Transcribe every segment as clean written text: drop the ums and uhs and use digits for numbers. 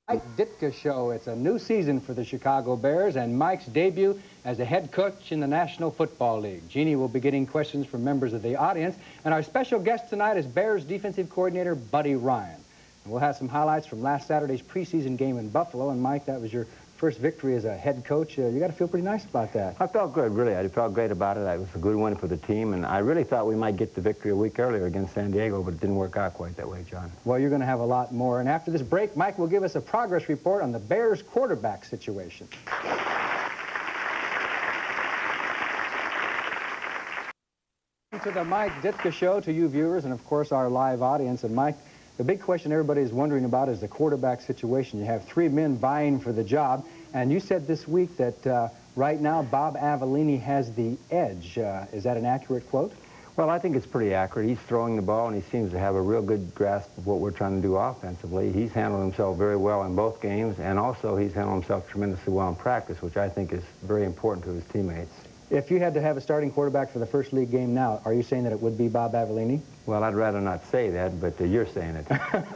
Mike Ditka Show. It's a new season for the Chicago Bears and Mike's debut as a head coach in the National Football League. Jeannie will be getting questions from members of the audience, and our special guest tonight is Bears defensive coordinator Buddy Ryan. And we'll have some highlights from last Saturday's preseason game in Buffalo. And Mike, that was your first victory as a head coach. You got to feel pretty nice about that. I felt good, really. I felt great about it. It was a good win for the team, and I really thought we might get the victory a week earlier against San Diego, but it didn't work out quite that way, John. Well, you're going to have a lot more. And after this break, Mike will give us a progress report on the Bears quarterback situation. To the Mike Ditka Show, to you viewers, and of course our live audience. And Mike, the big question everybody is wondering about is the quarterback situation. You have three men vying for the job, and you said this week that right now Bob Avellini has the edge. Is that an accurate quote? Well, I think it's pretty accurate. He's throwing the ball, and he seems to have a real good grasp of what we're trying to do offensively. He's handled himself very well in both games, and also he's handled himself tremendously well in practice, which I think is very important to his teammates. If you had to have a starting quarterback for the first league game now, are you saying that it would be Bob Avellini? Well, I'd rather not say that, but you're saying it.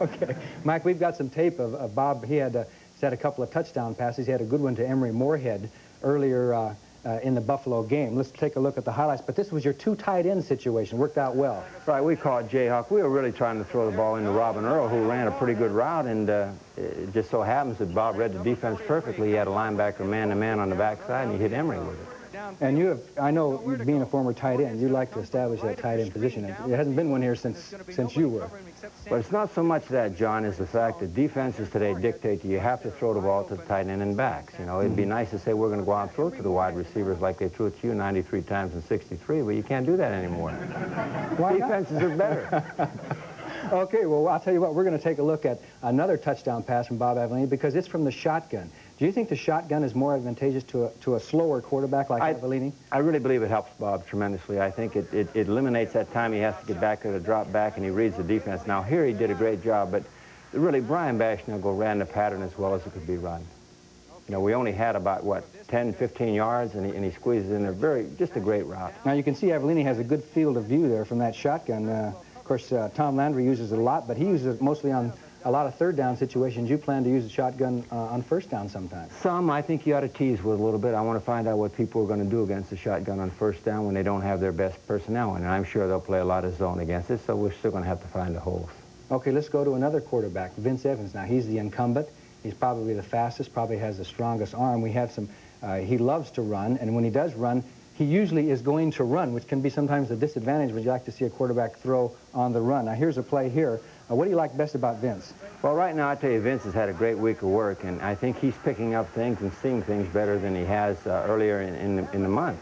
Okay. Mike, we've got some tape of Bob. He had a couple of touchdown passes. He had a good one to Emory Moorhead earlier in the Buffalo game. Let's take a look at the highlights. But this was your two tight end situation. Worked out well. Right, we call it Jayhawk. We were really trying to throw the ball into Robin Earl, who ran a pretty good route, and it just so happens that Bob read the defense perfectly. He had a linebacker man-to-man on the backside, and he hit Emory with it. And you have, I know, being a former tight end, you like to establish that tight end position. It hasn't been one here since you were. But it's not so much that, John, as the fact that defenses today dictate that you have to throw the ball to the tight end and backs. You know, it'd be nice to say we're going to go out and throw it to the wide receivers like they threw it to you 93 times in 63, but you can't do that anymore. Why defenses not? are better. Okay, well, I'll tell you what, we're going to take a look at another touchdown pass from Bob Avellini because it's from the shotgun. Do you think the shotgun is more advantageous to a slower quarterback like Avellini? I really believe it helps Bob tremendously. I think it eliminates that time he has to get back to the drop back, and he reads the defense. Now, here he did a great job, but really, Brian Bashnell ran the pattern as well as it could be run. You know, we only had about, what, 10, 15 yards, and he squeezes in there. Just a great route. Now, you can see Avellini has a good field of view there from that shotgun. Of course, Tom Landry uses it a lot, but he uses it mostly on a lot of third down situations. You plan to use the shotgun on first down sometimes. Some I think you ought to tease with a little bit. I want to find out what people are going to do against the shotgun on first down when they don't have their best personnel, and I'm sure they'll play a lot of zone against it, so we're still going to have to find the holes. Okay, let's go to another quarterback, Vince Evans. Now, he's the incumbent. He's probably the fastest, probably has the strongest arm. We have some, he loves to run, and when he does run, he usually is going to run, which can be sometimes a disadvantage when you like to see a quarterback throw on the run. Now, here's a play here. What do you like best about Vince? Well, right now, I tell you, Vince has had a great week of work, and I think he's picking up things and seeing things better than he has earlier in the month.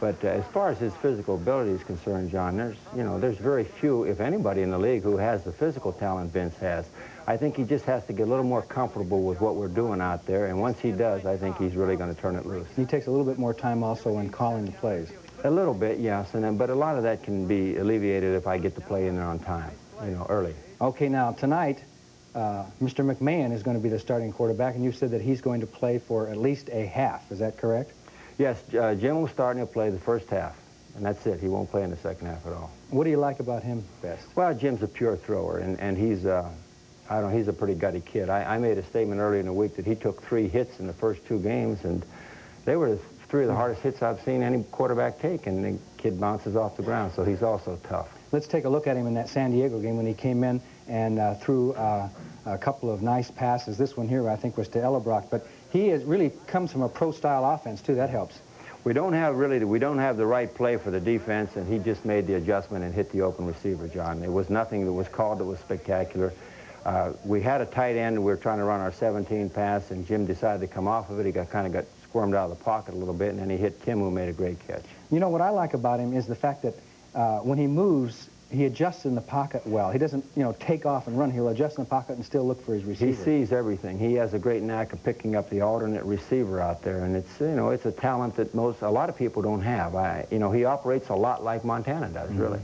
But as far as his physical ability is concerned, John, there's very few, if anybody in the league, who has the physical talent Vince has. I think he just has to get a little more comfortable with what we're doing out there, and once he does, I think he's really going to turn it loose. He takes a little bit more time also in calling the plays. A little bit, yes, but a lot of that can be alleviated if I get the play in there on time, early. Okay, now tonight, Mr. McMahon is going to be the starting quarterback, and you said that he's going to play for at least a half. Is that correct? Yes, Jim will start and he'll play the first half, and that's it. He won't play in the second half at all. What do you like about him best? Well, Jim's a pure thrower, and he's, he's a pretty gutty kid. I made a statement earlier in the week that he took 3 hits in the first 2 games, and they were 3 of the hardest hits I've seen any quarterback take, and the kid bounces off the ground, so he's also tough. Let's take a look at him in that San Diego game when he came in and threw a couple of nice passes. This one here, I think, was to Ellebrock, but he really comes from a pro-style offense, too. That helps. We don't have the right play for the defense, and he just made the adjustment and hit the open receiver, John. There was nothing that was called that was spectacular. We had a tight end, and we were trying to run our 17 pass, and Jim decided to come off of it. He got squirmed out of the pocket a little bit, and then he hit Tim, who made a great catch. You know, what I like about him is the fact that when he moves, he adjusts in the pocket well. He doesn't, take off and run. He'll adjust in the pocket and still look for his receiver. He sees everything. He has a great knack of picking up the alternate receiver out there, and it's, it's a talent that a lot of people don't have. He operates a lot like Montana does, really.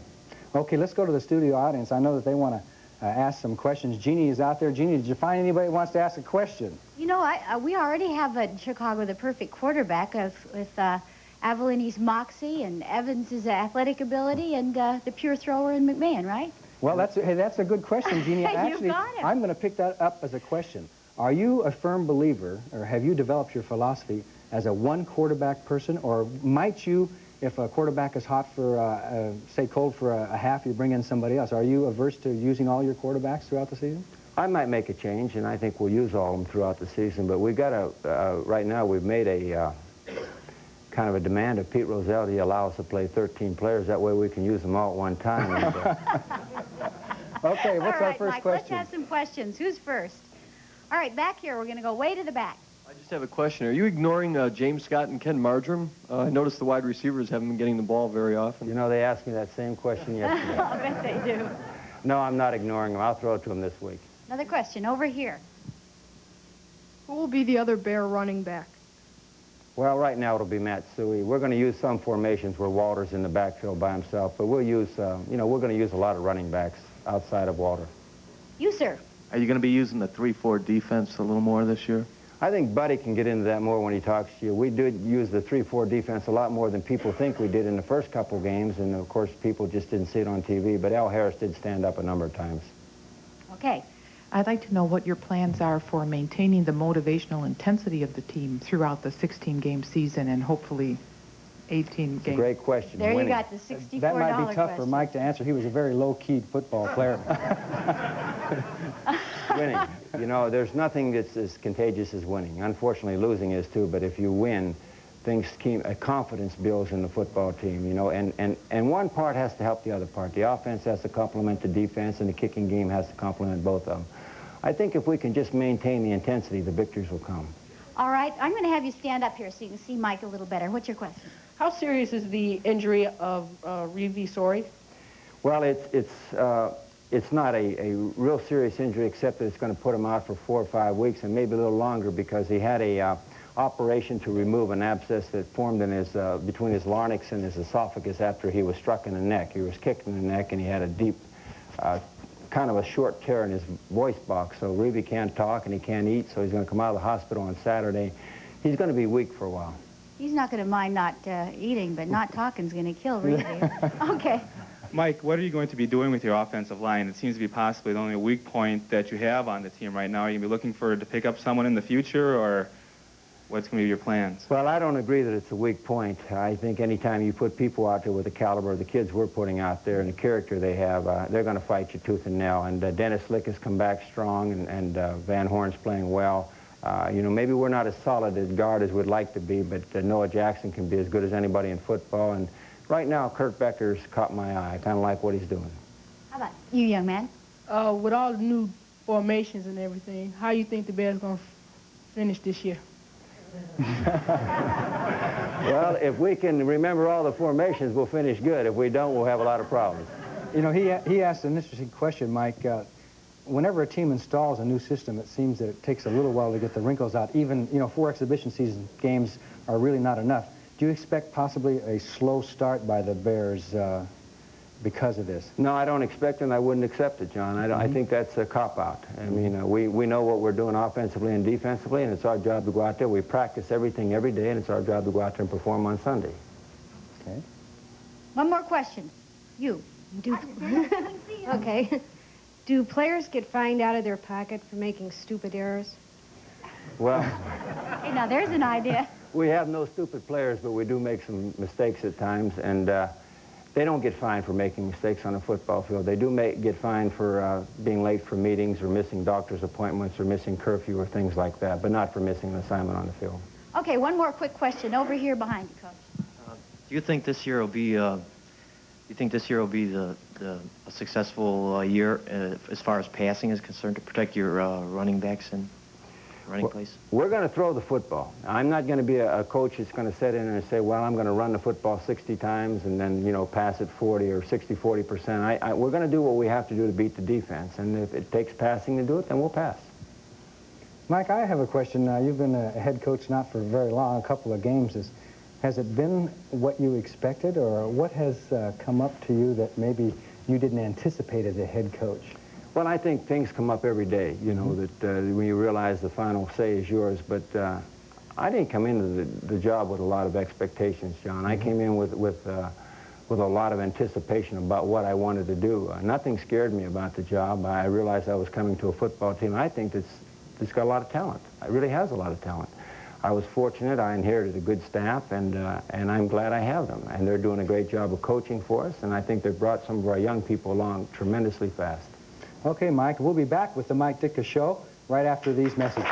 Okay, let's go to the studio audience. I know that they want to ask some questions. Jeannie is out there. Jeannie, did you find anybody who wants to ask a question? We already have in Chicago the perfect quarterback with Avellini's moxie and Evans's athletic ability and the pure thrower in McMahon, right? Well, that's a good question, Jeannie. Actually, I'm going to pick that up as a question. Are you a firm believer, or have you developed your philosophy as a one-quarterback person, or might you, if a quarterback is hot for, say, cold for a half, you bring in somebody else? Are you averse to using all your quarterbacks throughout the season? I might make a change, and I think we'll use all of them throughout the season, but we've got to, right now, we've made a kind of a demand of Pete Rozelle to allow us to play 13 players. That way we can use them all at one time. And, okay, what's our first Mike, question? let's have some questions. Who's first? All right, back here. We're going to go way to the back. I just have a question. Are you ignoring James Scott and Ken Marjoram? I noticed the wide receivers haven't been getting the ball very often. you know, they asked me that same question yesterday. I bet they do. No, I'm not ignoring them. I'll throw it to them this week. Another question over here. Who will be the other Bear running back? Well, right now it'll be Matt Suhey. We're going to use some formations where Walter's in the backfield by himself, but we'll use, you know, we're going to use a lot of running backs outside of Walter. You, sir. Are you going to be using the 3-4 defense a little more this year? I think Buddy can get into that more when he talks to you. We did use the 3-4 defense a lot more than people think we did in the first couple games, and of course people just didn't see it on TV, but Al Harris did stand up a number of times. Okay. I'd like to know what your plans are for maintaining the motivational intensity of the team throughout the 16-game season and hopefully 18 games. Great question. There Winning. you got the $64 That might be tough question. for Mike to answer. He was a very low-keyed football player. Winning. You know, there's nothing that's as contagious as winning. Unfortunately, losing is too, but if you win, things keep, confidence builds in the football team, you know, and one part has to help the other part. The offense has to complement the defense, and the kicking game has to complement both of them. I think if we can just maintain the intensity, the victories will come. All right. I'm going to have you stand up here so you can see Mike a little better. What's your question? How serious is the injury of Reeve Sorey? Well, it's not a real serious injury, except that it's going to put him out for 4 or 5 weeks and maybe a little longer, because he had a operation to remove an abscess that formed in his between his larynx and his esophagus after he was struck in the neck. He was kicked in the neck, and he had a deep, kind of a short tear in his voice box. So Reeve can't talk and he can't eat, so he's going to come out of the hospital on Saturday. He's going to be weak for a while. He's not going to mind not eating, but not talking's going to kill Reeve. Okay. Mike, what are you going to be doing with your offensive line? It seems to be possibly the only weak point that you have on the team right now. Are you going to be looking to pick up someone in the future, or what's going to be your plans? Well, I don't agree that it's a weak point. I think anytime you put people out there with the caliber of the kids we're putting out there and the character they have, they're going to fight you tooth and nail. And Dennis Lick has come back strong, and Van Horn's playing well. You know, maybe we're not as solid as guard as we'd like to be, but Noah Jackson can be as good as anybody in football. And right now, Kurt Becker's caught my eye. I kind of like what he's doing. How about you, young man? With all the new formations and everything, how you think the Bears going to finish this year? Well, if we can remember all the formations, we'll finish good. If we don't, we'll have a lot of problems. You know, he asked an interesting question, Mike. Whenever a team installs a new system, it seems that it takes a little while to get the wrinkles out. Even, you know, 4 exhibition season games are really not enough. Do you expect possibly a slow start by the Bears because of this? No, I don't expect it, and I wouldn't accept it, John. I think that's a cop-out. I mean, we know what we're doing offensively and defensively, and it's our job to go out there. We practice everything every day, and it's our job to go out there and perform on Sunday. Okay. One more question. You. Okay. Do players get fined out of their pocket for making stupid errors? Well, Hey, now there's an idea. we have no stupid players, but we do make some mistakes at times, and they don't get fined for making mistakes on a football field. They do get fined for being late for meetings or missing doctor's appointments or missing curfew or things like that, but not for missing an assignment on the field. Okay, one more quick question over here behind you, Coach. Do you think this year will be a successful year as far as passing is concerned, to protect your running backs and running plays? We're going to throw the football. I'm not going to be a coach that's going to sit in and say, well, I'm going to run the football 60 times and then, you know, pass it 40 or 60, 40%. We're going to do what we have to do to beat the defense. And if it takes passing to do it, then we'll pass. Mike, I have a question. You've been a head coach not for very long, a couple of games. Has it been what you expected, or what has come up to you that maybe you didn't anticipate as a head coach? Well, I think things come up every day, you know, that when you realize the final say is yours. But I didn't come into the job with a lot of expectations, John. I came in with a lot of anticipation about what I wanted to do. Nothing scared me about the job. I realized I was coming to a football team. I think that's it's got a lot of talent. It really has a lot of talent. I was fortunate. I inherited a good staff, and I'm glad I have them. And they're doing a great job of coaching for us, and I think they've brought some of our young people along tremendously fast. Okay, Mike, we'll be back with the Mike Ditka Show right after these messages.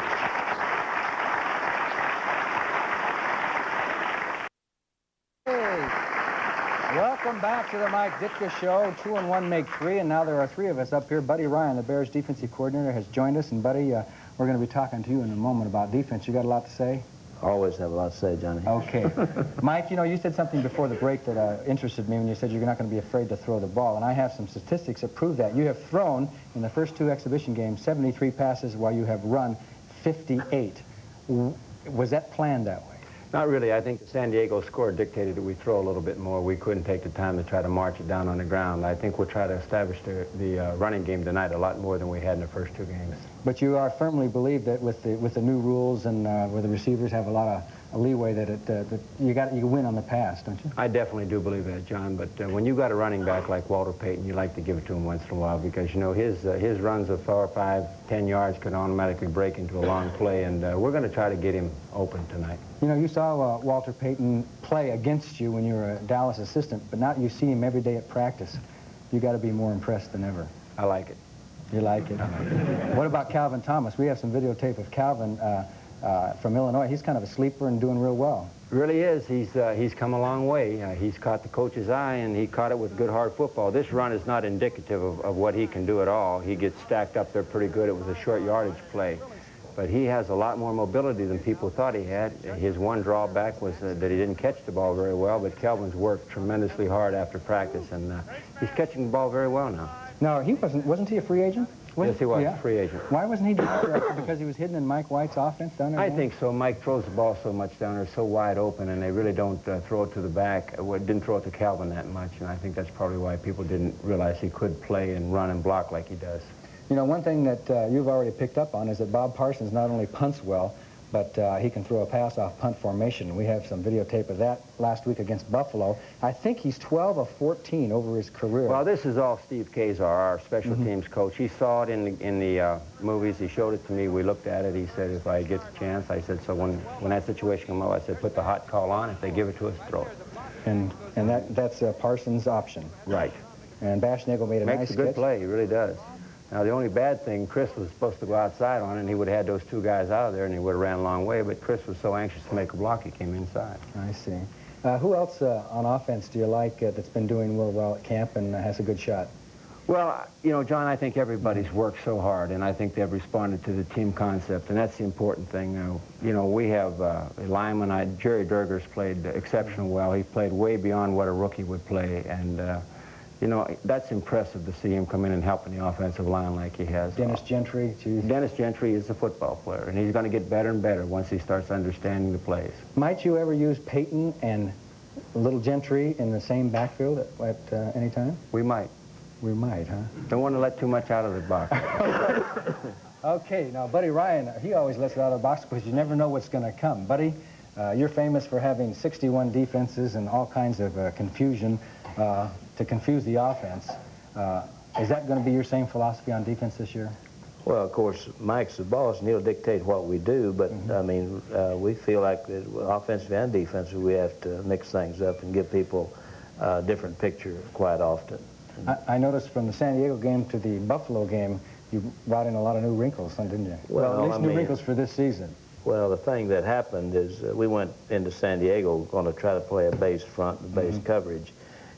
Welcome back to the Mike Ditka Show. 2 and 1 make 3, and now there are 3 of us up here. Buddy Ryan, the Bears defensive coordinator, has joined us. And Buddy, we're going to be talking to you in a moment about defense. You got a lot to say? Always have a lot to say, Johnny. Okay. Mike, you know, you said something before the break that interested me when you said you're not going to be afraid to throw the ball. And I have some statistics that prove that. You have thrown, in the first 2 exhibition games, 73 passes while you have run 58. Was that planned that way? Not really. I think the San Diego score dictated that we throw a little bit more. We couldn't take the time to try to march it down on the ground. I think we'll try to establish the running game tonight a lot more than we had in the first 2 games. But you are firmly believe that with the new rules and where the receivers have a lot of leeway that you win on the pass, don't you? I definitely do believe that, John. But when you got a running back like Walter Payton, you like to give it to him once in a while because you know his runs of 4, 5, 10 yards could automatically break into a long play, and we're going to try to get him open tonight. You know, you saw Walter Payton play against you when you were a Dallas assistant, but now you see him every day at practice. You got to be more impressed than ever. I like it. You like it? I like it. What about Calvin Thomas? We have some videotape of Calvin from Illinois. He's kind of a sleeper and doing real well. Really is. He's come a long way. He's caught the coach's eye, and he caught it with good, hard football. This run is not indicative of what he can do at all. He gets stacked up there pretty good. It was a short yardage play. But he has a lot more mobility than people thought he had. His one drawback was that he didn't catch the ball very well, but Calvin's worked tremendously hard after practice, and he's catching the ball very well now. No, he wasn't he a free agent? Yes, he was, a free agent. Why wasn't he down there? Because he was hidden in Mike White's offense down there? I think so. Mike throws the ball so much down there, so wide open, and they really don't throw it to the back. Didn't throw it to Calvin that much, and I think that's probably why people didn't realize he could play and run and block like he does. You know, one thing that you've already picked up on is that Bob Parsons not only punts well, but he can throw a pass off punt formation. We have some videotape of that last week against Buffalo. I think he's 12 of 14 over his career. Well, this is all Steve Kazar, our special teams coach. He saw it in the movies. He showed it to me. We looked at it. He said, if I get the chance, I said, so when that situation comes up, I said, put the hot call on. If they give it to us, throw it. And that's Parsons' option. Right. And Bashnagel made a nice Makes a good catch. play. He really does. Now, the only bad thing, Chris was supposed to go outside on it, and he would have had those 2 guys out of there, and he would have ran a long way, but Chris was so anxious to make a block, he came inside. I see. Who else on offense do you like that's been doing real well at camp and has a good shot? Well, you know, John, I think everybody's worked so hard, and I think they've responded to the team concept, and that's the important thing. You know, we have a lineman, Jerry Durger's played exceptionally well. He played way beyond what a rookie would play, and you know, that's impressive to see him come in and help in the offensive line like he has. Dennis Gentry, too. Dennis Gentry is a football player, and he's going to get better and better once he starts understanding the plays. Might you ever use Payton and Little Gentry in the same backfield at any time? We might. We might, huh? Don't want to let too much out of the box. Okay, now, Buddy Ryan, he always lets it out of the box because you never know what's going to come. Buddy, you're famous for having 61 defenses and all kinds of confusion to confuse the offense. Is that going to be your same philosophy on defense this year? Well, of course, Mike's the boss, and he'll dictate what we do, but, I mean, we feel like that offensively and defensively, we have to mix things up and give people a different picture quite often. I noticed from the San Diego game to the Buffalo game, you brought in a lot of new wrinkles, didn't you? Well, at least new wrinkles for this season. Well, the thing that happened is we went into San Diego going to try to play a base front and base coverage,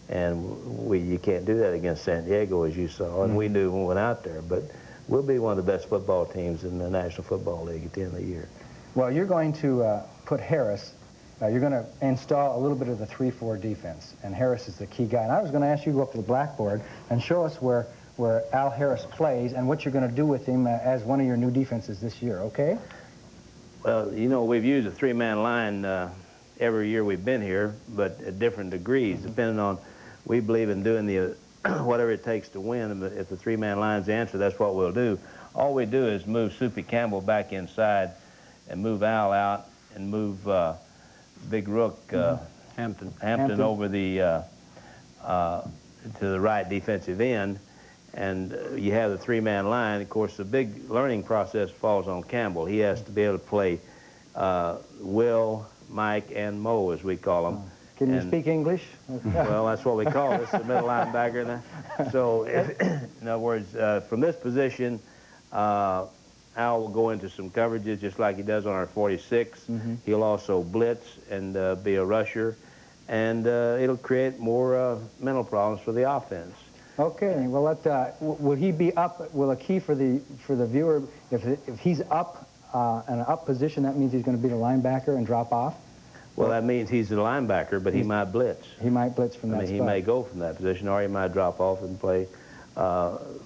and you can't do that against San Diego, as you saw, and we knew when we went out there. But we'll be one of the best football teams in the National Football League at the end of the year. Well, you're going to put Harris, you're going to install a little bit of the 3-4 defense, and Harris is the key guy. And I was going to ask you to go up to the blackboard and show us where Al Harris plays and what you're going to do with him as one of your new defenses this year, okay? Well, you know, we've used a 3-man line every year we've been here, but at different degrees, depending on, we believe in doing the whatever it takes to win. If the 3-man line's the answer, that's what we'll do. All we do is move Soupy Campbell back inside and move Al out and move Big Rook Hampton over the to the right defensive end, and you have the three-man line. Of course, the big learning process falls on Campbell. He has to be able to play Will, Mike, and Mo, as we call them. Can you speak English? Well, that's what we call it. It's the middle linebacker. So, in other words, from this position, Al will go into some coverages just like he does on our 46. He'll also blitz and be a rusher, and it'll create more mental problems for the offense. Okay. Well, will he be up? Will a key for the viewer, if he's up in an up position, that means he's going to be the linebacker and drop off? Well, that means he's a linebacker, but he might blitz. He might blitz from that spot. He may go from that position, or he might drop off and play 5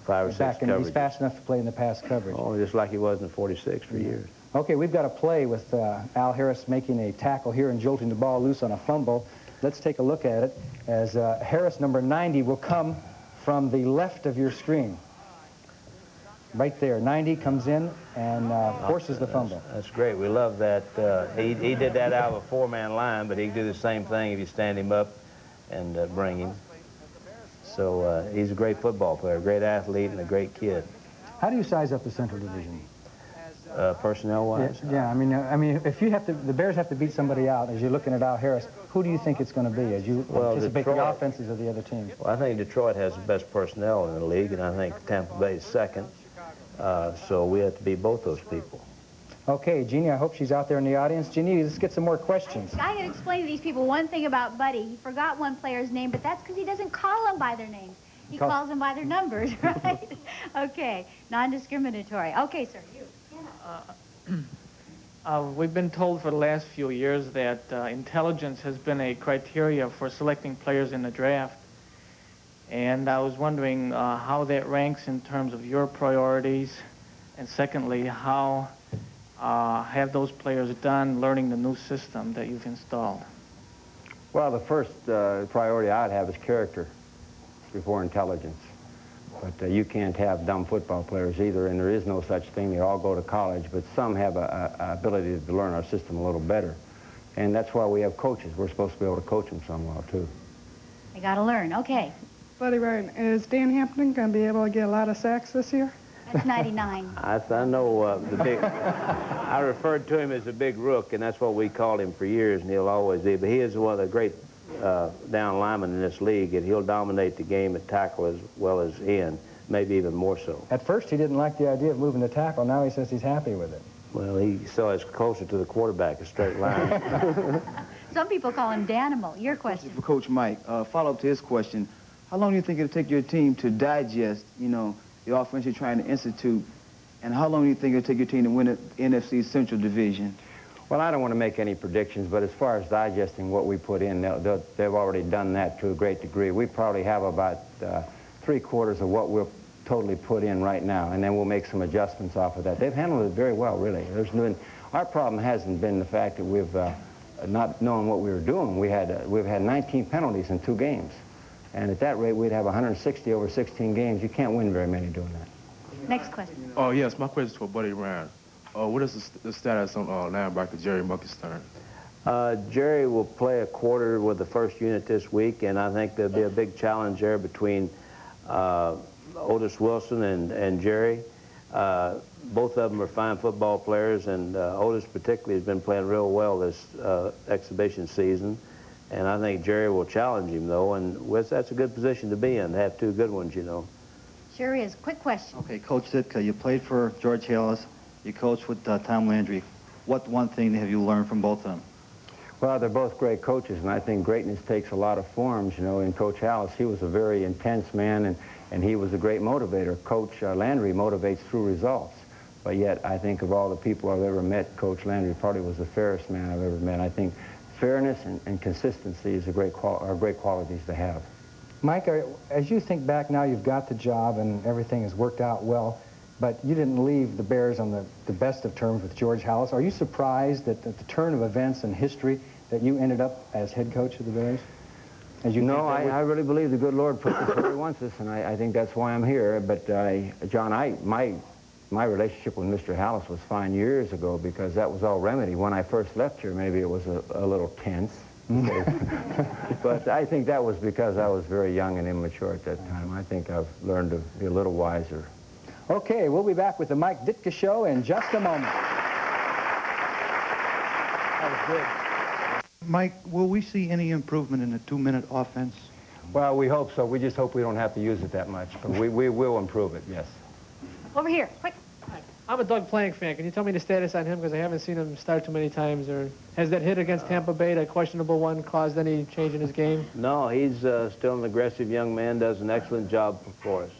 or 6 coverages. He's fast enough to play in the pass coverage. Oh, just like he was in the 46 for years. Okay, we've got a play with Al Harris making a tackle here and jolting the ball loose on a fumble. Let's take a look at it as Harris, number 90, will come from the left of your screen. Right there, 90 comes in and forces the fumble. That's great. We love that. He did that out of a 4-man line, but he can do the same thing if you stand him up and bring him. So he's a great football player, a great athlete, and a great kid. How do you size up the Central Division? Personnel-wise? Yeah, I mean, if you have to, the Bears have to beat somebody out. As you're looking at Al Harris, who do you think it's going to be as you anticipate the offenses of the other teams? Well, I think Detroit has the best personnel in the league, and I think Tampa Bay is second. So we have to beat both those people. Okay, Jeannie, I hope she's out there in the audience. Jeannie, let's get some more questions. I can explain to these people one thing about Buddy. He forgot one player's name, but that's because he doesn't call them by their names. He calls them by their numbers, right? Okay, non-discriminatory. Okay, sir, you. We've been told for the last few years that intelligence has been a criteria for selecting players in the draft. And I was wondering how that ranks in terms of your priorities, and secondly, how have those players done learning the new system that you've installed? Well, the first priority I'd have is character before intelligence. But you can't have dumb football players either, and there is no such thing. They all go to college, but some have a ability to learn our system a little better. And that's why we have coaches. We're supposed to be able to coach them somewhat, too. They got to learn. Okay. Buddy Ryan, is Dan Hampton going to be able to get a lot of sacks this year? That's 99. I know the big... I referred to him as a big rook, and that's what we called him for years, and he'll always be. But he is one of the great down linemen in this league, and he'll dominate the game at tackle as well as in, maybe even more so. At first, he didn't like the idea of moving the tackle. Now he says he's happy with it. Well, he saw it's closer to the quarterback, a straight line. Some people call him Danimal. Your question. For Coach Mike, follow up to his question. How long do you think it'll take your team to digest, the offense you're trying to institute, and how long do you think it'll take your team to win the NFC Central Division? Well, I don't want to make any predictions, but as far as digesting what we put in, they've already done that to a great degree. We probably have about 3/4 of what we'll totally put in right now, and then we'll make some adjustments off of that. They've handled it very well, really. Our problem hasn't been the fact that we've not known what we were doing. We've had 19 penalties in 2 games. And at that rate, we'd have 160 over 16 games. You can't win very many doing that. Next question. Oh, yes, my question is for Buddy Ryan. What is the status on linebacker Jerry Muckestern? Jerry will play a quarter with the first unit this week, and I think there'll be a big challenge there between Otis Wilson and Jerry. Both of them are fine football players, and Otis particularly has been playing real well this exhibition season. And I think Jerry will challenge him, though, and that's a good position to be in, to have 2 good ones, Sure is. Quick question. Okay, Coach Ditka, you played for George Halas. You coached with Tom Landry. What one thing have you learned from both of them? Well, they're both great coaches, and I think greatness takes a lot of forms. In Coach Halas, he was a very intense man, and he was a great motivator. Coach Landry motivates through results. But yet, I think of all the people I've ever met, Coach Landry probably was the fairest man I've ever met. I think fairness and consistency are great qualities to have. Mike, as you think back now, you've got the job and everything has worked out well, but you didn't leave the Bears on the best of terms with George Halas. Are you surprised that at the turn of events in history that you ended up as head coach of the Bears? No, I really believe the good Lord put us where he wants us, and I think that's why I'm here. But, John, my relationship with Mr. Halas was fine years ago because that was all remedy. When I first left here, maybe it was a little tense, But I think that was because I was very young and immature at that time. I think I've learned to be a little wiser. Okay, we'll be back with the Mike Ditka Show in just a moment. That was good. Mike, will we see any improvement in the 2-minute offense? Well, we hope so. We just hope we don't have to use it that much. But we will improve it, yes. Over here, quick. I'm a Doug Plank fan. Can you tell me the status on him? Because I haven't seen him start too many times. Or has that hit against Tampa Bay, that questionable one, caused any change in his game? No, he's still an aggressive young man, does an excellent job for us.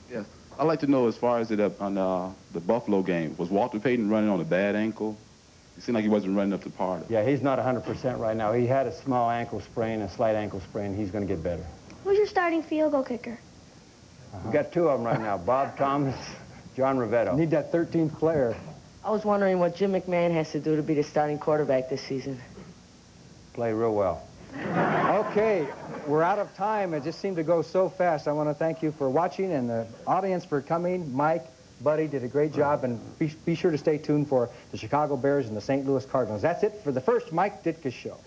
Yes. I'd like to know, as far as on the Buffalo game, was Walter Payton running on a bad ankle? It seemed like he wasn't running up to par. Yeah, he's not 100% right now. He had a small ankle sprain, a slight ankle sprain. He's going to get better. Who's your starting field goal kicker? We've got 2 of them right now, Bob Thomas, John Rivetto. Need that 13th player. I was wondering what Jim McMahon has to do to be the starting quarterback this season. Play real well. Okay, we're out of time. It just seemed to go so fast. I want to thank you for watching and the audience for coming. Mike, Buddy did a great job, and be sure to stay tuned for the Chicago Bears and the St. Louis Cardinals. That's it for the first Mike Ditka Show.